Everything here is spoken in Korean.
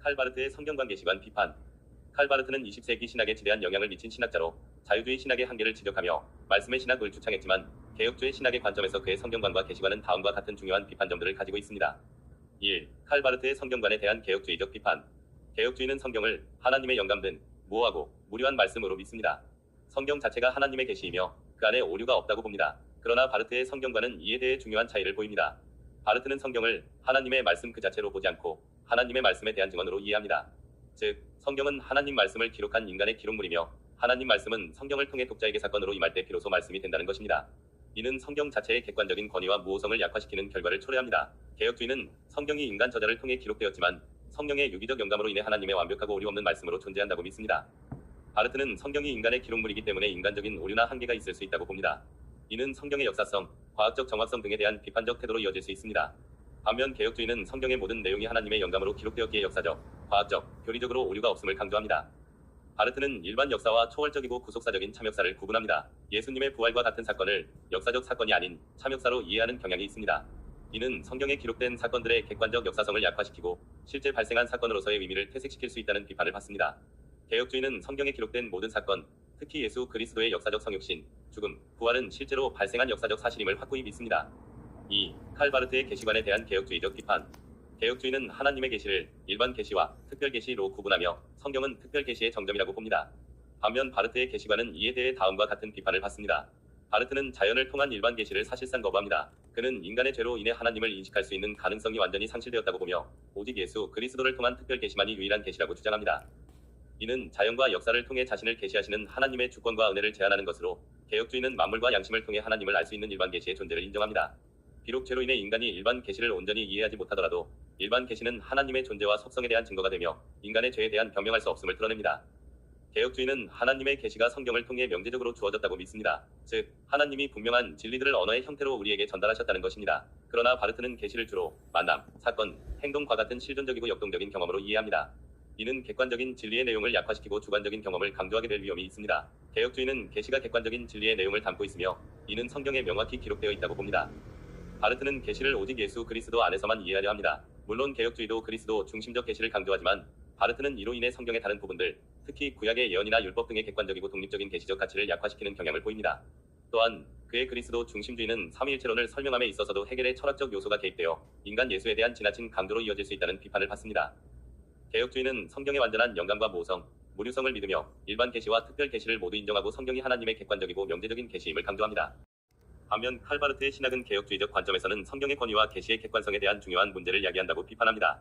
칼바르트의 성경관 계시관 비판. 칼바르트는 20세기 신학에 지대한 영향을 미친 신학자로 자유주의 신학의 한계를 지적하며 말씀의 신학을 주창했지만 개혁주의 신학의 관점에서 그의 성경관과 계시관은 다음과 같은 중요한 비판점들을 가지고 있습니다. 1. 칼바르트의 성경관에 대한 개혁주의적 비판. 개혁주의는 성경을 하나님의 영감된 무오하고 무료한 말씀으로 믿습니다. 성경 자체가 하나님의 계시이며 그 안에 오류가 없다고 봅니다. 그러나 바르트의 성경관은 이에 대해 중요한 차이를 보입니다. 바르트는 성경을 하나님의 말씀 그 자체로 보지 않고 하나님의 말씀에 대한 증언으로 이해합니다. 즉, 성경은 하나님 말씀을 기록한 인간의 기록물이며 하나님 말씀은 성경을 통해 독자에게 사건으로 임할 때 비로소 말씀이 된다는 것입니다. 이는 성경 자체의 객관적인 권위와 무오성을 약화시키는 결과를 초래합니다. 개혁주의는 성경이 인간 저자를 통해 기록되었지만 성령의 유기적 영감으로 인해 하나님의 완벽하고 오류 없는 말씀으로 존재한다고 믿습니다. 바르트는 성경이 인간의 기록물이기 때문에 인간적인 오류나 한계가 있을 수 있다고 봅니다. 이는 성경의 역사성, 과학적 정확성 등에 대한 비판적 태도로 이어질 수 있습니다. 반면 개혁주의는 성경의 모든 내용이 하나님의 영감으로 기록되었기에 역사적, 과학적, 교리적으로 오류가 없음을 강조합니다. 바르트는 일반 역사와 초월적이고 구속사적인 참역사를 구분합니다. 예수님의 부활과 같은 사건을 역사적 사건이 아닌 참역사로 이해하는 경향이 있습니다. 이는 성경에 기록된 사건들의 객관적 역사성을 약화시키고 실제 발생한 사건으로서의 의미를 퇴색시킬 수 있다는 비판을 받습니다. 개혁주의는 성경에 기록된 모든 사건, 특히 예수 그리스도의 역사적 성육신, 죽음, 부활은 실제로 발생한 역사적 사실임을 확고히 믿습니다. 2. 칼바르트의 계시관에 대한 개혁주의적 비판. 개혁주의는 하나님의 계시를 일반 계시와 특별 계시로 구분하며 성경은 특별 계시의 정점이라고 봅니다. 반면 바르트의 계시관은 이에 대해 다음과 같은 비판을 받습니다. 바르트는 자연을 통한 일반 계시를 사실상 거부합니다. 그는 인간의 죄로 인해 하나님을 인식할 수 있는 가능성이 완전히 상실되었다고 보며 오직 예수 그리스도를 통한 특별 계시만이 유일한 계시라고 주장합니다. 이는 자연과 역사를 통해 자신을 계시하시는 하나님의 주권과 은혜를 제한하는 것으로 개혁주의는 만물과 양심을 통해 하나님을 알 수 있는 일반 계시의 존재를 인정합니다. 비록 죄로 인해 인간이 일반 계시를 온전히 이해하지 못하더라도 일반 계시는 하나님의 존재와 속성에 대한 증거가 되며 인간의 죄에 대한 변명할 수 없음을 드러냅니다. 개혁주의는 하나님의 계시가 성경을 통해 명제적으로 주어졌다고 믿습니다. 즉, 하나님이 분명한 진리들을 언어의 형태로 우리에게 전달하셨다는 것입니다. 그러나 바르트는 계시를 주로 만남, 사건, 행동과 같은 실존적이고 역동적인 경험으로 이해합니다. 이는 객관적인 진리의 내용을 약화시키고 주관적인 경험을 강조하게 될 위험이 있습니다. 개혁주의는 계시가 객관적인 진리의 내용을 담고 있으며 이는 성경에 명확히 기록되어 있다고 봅니다. 바르트는 계시를 오직 예수 그리스도 안에서만 이해하려 합니다. 물론 개혁주의도 그리스도 중심적 계시를 강조하지만 바르트는 이로 인해 성경의 다른 부분들, 특히 구약의 예언이나 율법 등의 객관적이고 독립적인 계시적 가치를 약화시키는 경향을 보입니다. 또한 그의 그리스도 중심주의는 삼위일체론을 설명함에 있어서도 해결의 철학적 요소가 개입되어 인간 예수에 대한 지나친 강조로 이어질 수 있다는 비판을 받습니다. 개혁주의는 성경의 완전한 영감과 모성, 무료성을 믿으며 일반 계시와 특별 계시를 모두 인정하고 성경이 하나님의 객관적이고 명제적인 계시임을 강조합니다. 반면 칼바르트의 신학은 개혁주의적 관점에서는 성경의 권위와 계시의 객관성에 대한 중요한 문제를 야기한다고 비판합니다.